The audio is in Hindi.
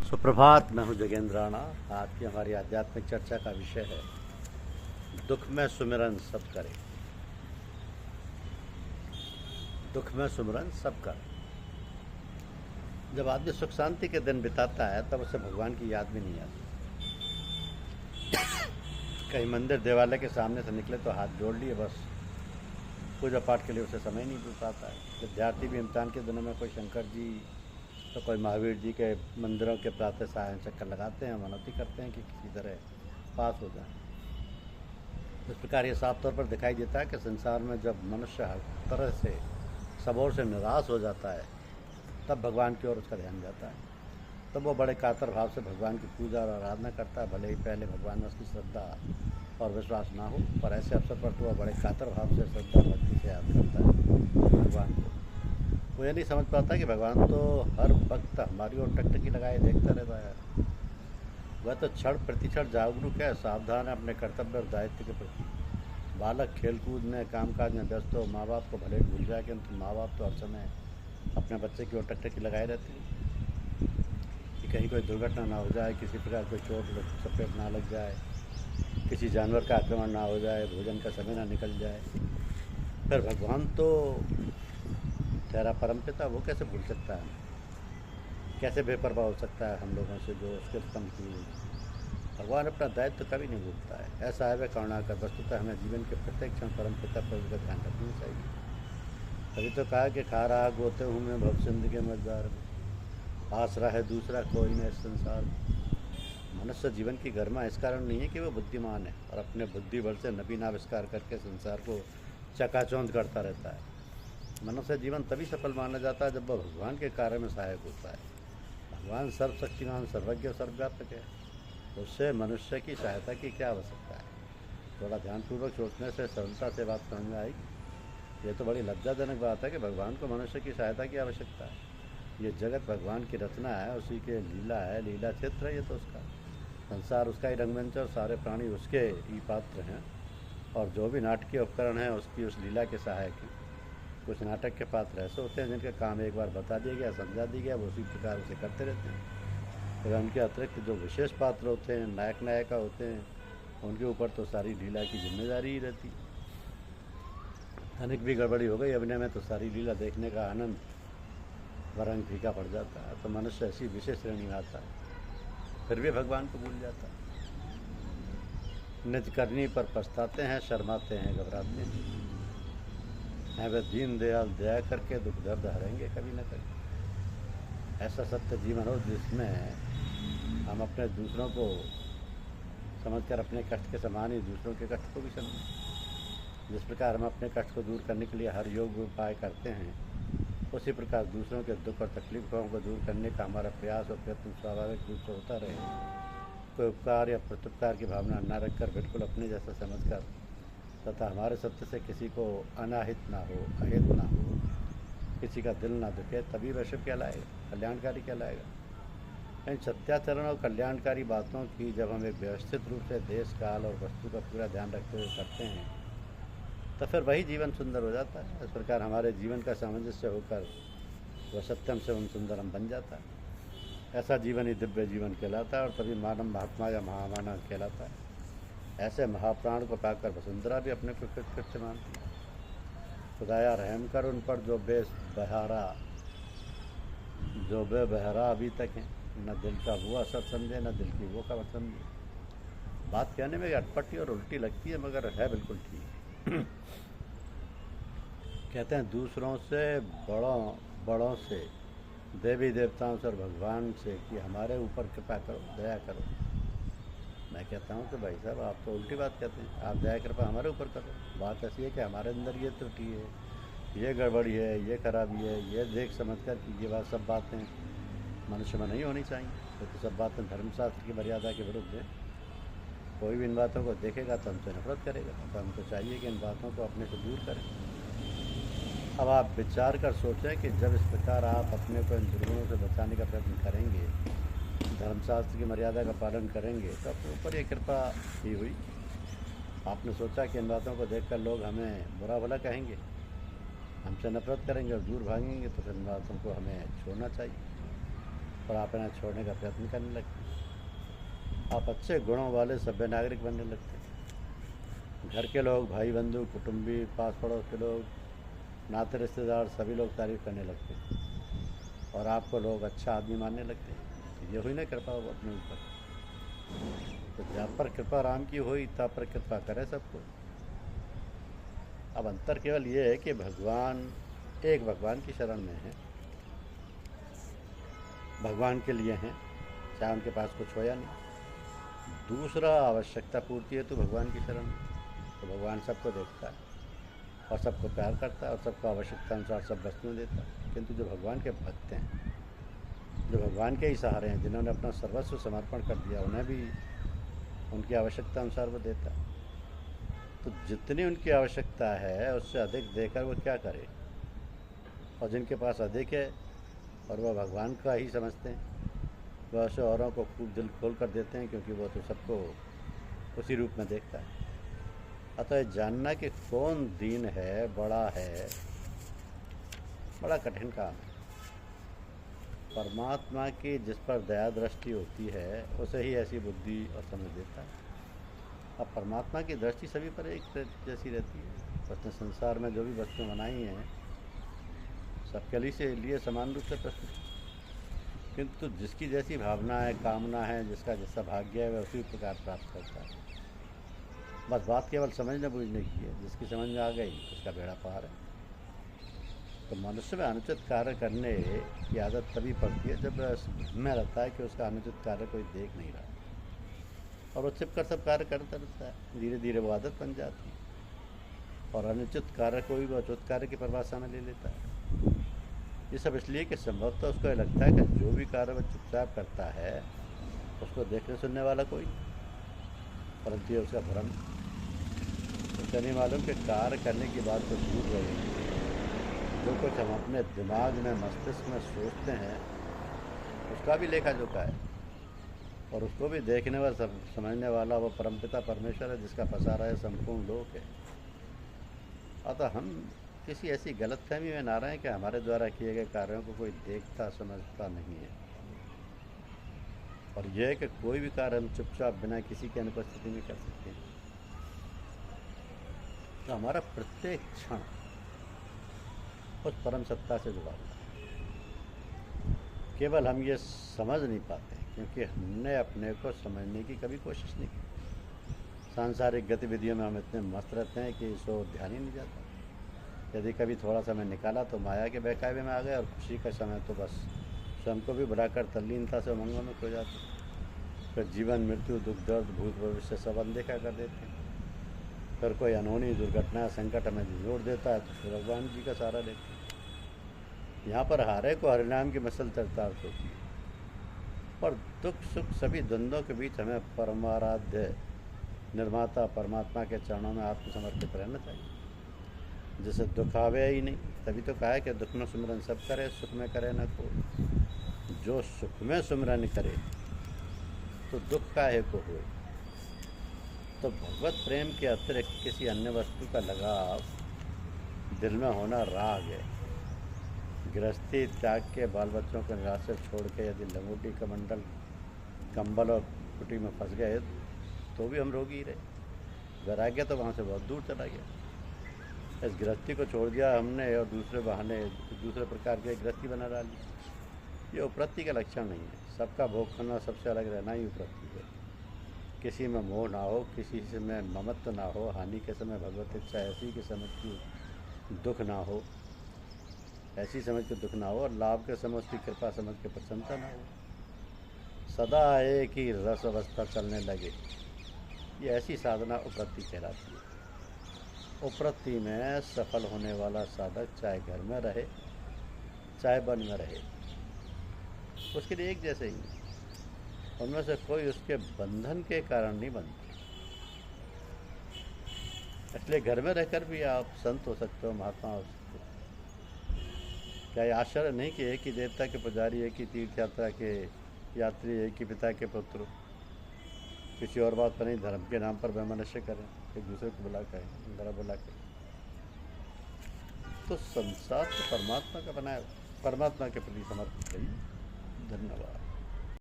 सुप्रभात। मैं हूँ जगेंद्राणा। आज की हमारी आध्यात्मिक चर्चा का विषय है दुख में सुमिरन सब करे। दुख में सुमिरन सब करे। जब आदमी सुख शांति के दिन बिताता है तब उसे भगवान की याद भी नहीं आती। कहीं मंदिर देवालय के सामने से निकले तो हाथ जोड़ लिए, बस पूजा पाठ के लिए उसे समय नहीं मिल पाता है। विद्यार्थी भी इम्तिहान के दिनों में कोई शंकर जी तो कोई महावीर जी के मंदिरों के प्रातः सायं चक्कर लगाते हैं, मनौती करते हैं कि किसी तरह पास हो जाए। इस प्रकार ये साफ तौर पर दिखाई देता है कि संसार में जब मनुष्य हर तरह से सब ओर से निराश हो जाता है तब भगवान की ओर उसका ध्यान जाता है। तब वो बड़े कातर भाव से भगवान की पूजा और आराधना करता है। भले ही पहले भगवान में उसकी श्रद्धा और विश्वास ना हो, पर ऐसे अवसर पर तो वह बड़े कातर भाव से श्रद्धा भक्ति से याद करता है भगवान को। वो ये नहीं समझ पाता कि भगवान तो हर वक्त हमारी ओर टकटकी लगाए देखता रहता है। वह तो क्षण प्रतिक्षण जागरूक है, सावधान है अपने कर्तव्य और दायित्व के प्रति। बालक खेलकूद में कामकाज में व्यस्त हो, माँ बाप को भले भूल जाए, किंतु माँ बाप तो हर समय अपने बच्चे की ओर टकटकी लगाए रहते हैं कि कहीं कोई दुर्घटना ना हो जाए, किसी प्रकार कोई चोट चपेट ना लग जाए, किसी जानवर का आक्रमण ना हो जाए, भोजन का समय ना निकल जाए। फिर भगवान तो तेरा परमपिता, वो कैसे भूल सकता है? कैसे बेपरवाह हो सकता है हम लोगों से जो उसके स्तंभ की। भगवान अपना दायित्व कभी नहीं भूलता है। ऐसा है वह करुणाकर। वस्तुतः हमें जीवन के प्रत्येक क्षण परमपिता पर उसका ध्यान रखना चाहिए। तभी तो कहा कि खा रहा गोते हूँ मैं भवसिंध के मझधार में, आसरा है दूसरा कोई न इस संसार में। मनुष्य जीवन की गरिमा इस कारण नहीं है कि वह बुद्धिमान है और अपने बुद्धि बल से नवीन आविष्कार करके संसार को चकाचौंध करता रहता है। मनुष्य जीवन तभी सफल माना जाता है जब वह भगवान के कार्य में सहायक होता है। भगवान सर्वशक्तिमान, सर्वज्ञ, सर्वव्यापक है। उससे मनुष्य की सहायता की क्या आवश्यकता है? थोड़ा ध्यानपूर्वक सोचने से सरलता से बात समझ में आएगी। ये तो बड़ी लज्जाजनक बात है कि भगवान को मनुष्य की सहायता की आवश्यकता है। ये जगत भगवान की रचना है, उसी के लीला है, लीला क्षेत्र है ये तो उसका। संसार उसका ही रंगमंच और सारे प्राणी उसके ही पात्र हैं, और जो भी नाटकीय उपकरण हैं उसकी उस लीला के सहायक हैं। कुछ नाटक के पात्र ऐसे होते हैं जिनका काम एक बार बता दिया गया, समझा दिया गया, वो उसी प्रकार उसे करते रहते हैं। फिर उनके अतिरिक्त जो विशेष पात्र होते हैं, नायक नायिका होते हैं, उनके ऊपर तो सारी लीला की जिम्मेदारी ही रहती। तनिक भी गड़बड़ी हो गई अभिनय में तो सारी लीला देखने का आनंद वरंग फीका पड़ जाता है। तो मनुष्य ऐसी विशेष श्रेणी में आता है, फिर भी भगवान को भूल जाता है। निज करनी पर पछताते हैं, शर्माते हैं, घबराते हैं। हैं वे दीन दयाल, दया करके दुख दर्द हरेंगे कभी न कभी। ऐसा सत्य जीवन हो जिसमें हम अपने दूसरों को समझकर अपने कष्ट के समान ही दूसरों के कष्ट को भी समझें। जिस प्रकार हम अपने कष्ट को दूर करने के लिए हर योग्य उपाय करते हैं, उसी प्रकार दूसरों के दुख और तकलीफों को दूर करने का हमारा प्रयास और प्रयत्न स्वाभाविक रूप से होता रहे। कोई उपकार या प्रत्युपकार की भावना न रखकर बिल्कुल अपने जैसा समझकर तथा हमारे सत्य से किसी को अनाहित ना हो, अहित ना हो, किसी का दिल ना दुखे, तभी वह शुभ कहलाएगा, कल्याणकारी कहलाएगा। इन सत्याचरण और कल्याणकारी बातों की जब हम एक व्यवस्थित रूप से देश काल और वस्तु का पूरा ध्यान रखते हुए करते हैं तो फिर वही जीवन सुंदर हो जाता है। इस प्रकार हमारे जीवन का सामंजस्य होकर वह सत्यम से सुंदरम बन जाता है। ऐसा जीवन ही दिव्य जीवन कहलाता है और तभी मानव महात्मा या महामानव कहलाता है। ऐसे महाप्राण को पाकर वसुंधरा भी अपने को कृत्य मानती है। खुदाया रहम कर उन पर जो बेबहरा अभी तक हैं, न दिल का वो असर समझे न दिल की वो खबर समझे। बात कहने में अटपटी और उल्टी लगती है मगर है बिल्कुल ठीक। कहते हैं दूसरों से, बड़ों से, देवी देवताओं से और भगवान से कि हमारे ऊपर कृपा करो, दया करो। मैं कहता हूँ कि भाई साहब आप तो उल्टी बात कहते हैं। आप दया कृपा हमारे ऊपर करो। बात ऐसी है कि हमारे अंदर ये त्रुटि है, ये गड़बड़ी है, ये खराबी है, ये देख समझ कर कि ये बात सब बातें मनुष्य में नहीं होनी चाहिए, क्योंकि सब बातें धर्मशास्त्र की मर्यादा के विरुद्ध है। कोई भी इन बातों को देखेगा तो हमसे नफरत करेगा। तो हमको चाहिए कि इन बातों को अपने से दूर करें। अब आप विचार कर सोचें कि जब इस प्रकार आप अपने को इन दुर्गुणों से बचाने का प्रयत्न करेंगे, धर्मशास्त्र की मर्यादा का पालन करेंगे, तो अपने ऊपर ये कृपा ही हुई। आपने सोचा कि इन बातों को देखकर लोग हमें बुरा भला कहेंगे, हमसे नफरत करेंगे और दूर भागेंगे, तो फिर इन बातों को हमें छोड़ना चाहिए। और आप इन्हें छोड़ने का प्रयत्न करने लगते हैं। आप अच्छे गुणों वाले सभ्य नागरिक बनने लगते हैं। घर के लोग, भाई बंधु, कुटुंबी, पास पड़ोस के लोग, नाते रिश्तेदार सभी लोग तारीफ करने लगते हैं और आपको लोग अच्छा आदमी मानने लगते हैं। तो ये हुई ना कृपा अपने ऊपर। तो जहाँ पर कृपा राम की हुई तहाँ पर कृपा करे सबको। अब अंतर केवल ये है कि भगवान एक भगवान की शरण में है, भगवान के लिए हैं, चाहे उनके पास कुछ हो या नहीं। दूसरा, आवश्यकता पूर्ति है तो भगवान की शरण में, तो भगवान सबको देखता है और सबको प्यार करता है और सबको आवश्यकता अनुसार सब वस्तुएं देता है। किंतु जो भगवान के भक्त हैं, जो भगवान के ही सहारे हैं, जिन्होंने अपना सर्वस्व समर्पण कर दिया, उन्हें भी उनकी आवश्यकता अनुसार वो देता है। तो जितनी उनकी आवश्यकता है उससे अधिक देकर वो क्या करे। और जिनके पास अधिक है और वह भगवान का ही समझते हैं, वह ऐसे औरों को खूब दिल खोल कर देते हैं, क्योंकि वो तो सबको उसी रूप में देखता है। अतः जानना कि कौन दीन है, बड़ा है, बड़ा कठिन काम है। परमात्मा की जिस पर दया दृष्टि होती है उसे ही ऐसी बुद्धि और समझ देता है। अब परमात्मा की दृष्टि सभी पर एक जैसी रहती है। उसने संसार में जो भी वस्तुएं बनाई हैं सबके लिए समान रूप से प्रस्तुत, किंतु जिसकी जैसी भावना है, कामना है, जिसका जैसा भाग्य है, वह उसी प्रकार प्राप्त करता है। बस बात केवल समझने बूझने की है। जिसकी समझ में आ गई उसका बेड़ा पार है। तो मनुष्य में अनुचित कार्य करने की आदत तभी पड़ती है जब में रहता है कि उसका अनुचित कार्य कोई देख नहीं रहा और वो छिप कर सब कार्य करता रहता है। धीरे धीरे वो आदत बन जाती है और अनुचित कार्य को भी वो उचित कार्य की परिभाषा में ले लेता है। ये सब इसलिए कि संभवतः उसको लगता है कि जो भी कार्य वह चुपचाप करता है उसको देखने सुनने वाला कोई, परंतु ये उसका भ्रम। उसका नहीं मालूम कि कार्य करने की बात तो दूर रहे, जो कुछ हम अपने दिमाग में, मस्तिष्क में सोचते हैं उसका भी लेखा जोखा है और उसको भी देखने व समझने वाला वो परमपिता परमेश्वर है, जिसका पसारा है संपूर्ण लोक है। अतः हम किसी ऐसी गलतफहमी में ना रहें कि हमारे द्वारा किए गए कार्यों को कोई देखता समझता नहीं है। और यह है कि कोई भी कार्य हम चुपचाप बिना किसी की अनुपस्थिति में कर सकते हैं। तो हमारा प्रत्येक क्षण उस परम सत्ता से जुड़ा हुआ है। केवल हम ये समझ नहीं पाते क्योंकि हमने अपने को समझने की कभी कोशिश नहीं की। सांसारिक गतिविधियों में हम इतने मस्त रहते हैं कि इसको ध्यान ही नहीं जाता। यदि कभी थोड़ा समय निकाला तो माया के बहकावे में आ गए और खुशी का समय तो बस स्वयं को भी बढ़ाकर तल्लीनता से उमंगों में खो जाते। फिर जीवन, मृत्यु, दुख, दर्द, भूत भविष्य सब अनदेखा कर देते हैं। फिर कोई अनहोनी दुर्घटना, संकट हमें जोड़ देता है तो फिर भगवान जी का सहारा लेते हैं। यहाँ पर हारे को हरिनाम की मसल चरितार्थ होती है। पर दुख सुख सभी द्वंद्वों के बीच हमें परमाराध्य निर्माता परमात्मा के चरणों में आत्मसमर्पित रहना चाहिए, जिसे दुख आवे ही नहीं। तभी तो कहा है कि दुख में सुमिरन सब करे, सुख में करे न को। जो सुख में सुमिरन करे तो दुख काहे को होए। तो भगवत प्रेम के अतिरिक्त किसी अन्य वस्तु का लगाव दिल में होना राग है। गृहस्थी त्याग के बाल बच्चों को निराश से छोड़ के यदि लंगोटी कमंडल, कंबल और कुटी में फंस गए तो भी हम रोगी रहे। वैराग्य तो वहाँ से बहुत दूर चला गया। इस गृहस्थी को छोड़ दिया हमने और दूसरे बहाने दूसरे प्रकार की गृहस्थी बना डाली। ये उपरति का लक्षण नहीं है। सबका भोग करना, सबसे अलग रहना ही उपरति है। किसी में मोह ना हो, किसी से में ममत्व ना हो, हानि के समय भगवत इच्छा ऐसी कि समझ की दुख ना हो, ऐसी समझ के दुख ना हो, और लाभ के समय उसकी कृपा समझ के प्रसन्नता ना हो। सदा एक ही रस अवस्था चलने लगे, ये ऐसी साधना उपरति कहलाती है। उपरति में सफल होने वाला साधक चाहे घर में रहे चाहे वन में रहे, उसके लिए एक जैसे ही। उनमें से कोई उसके बंधन के कारण नहीं बनता। इसलिए घर में रहकर भी आप संत हो सकते हो, महात्मा हो सकते हो। क्या ये आश्चर्य नहीं कि एक ही देवता के पुजारी, एक ही तीर्थ यात्रा के यात्री, एक ही पिता के पुत्र किसी और बात पर नहीं, धर्म के नाम पर वैमनस्य करें, एक दूसरे को बुला करें, जरा बुला करें। तो संसार तो परमात्मा का बनाया, परमात्मा के प्रति समर्पित करिए। धन्यवाद।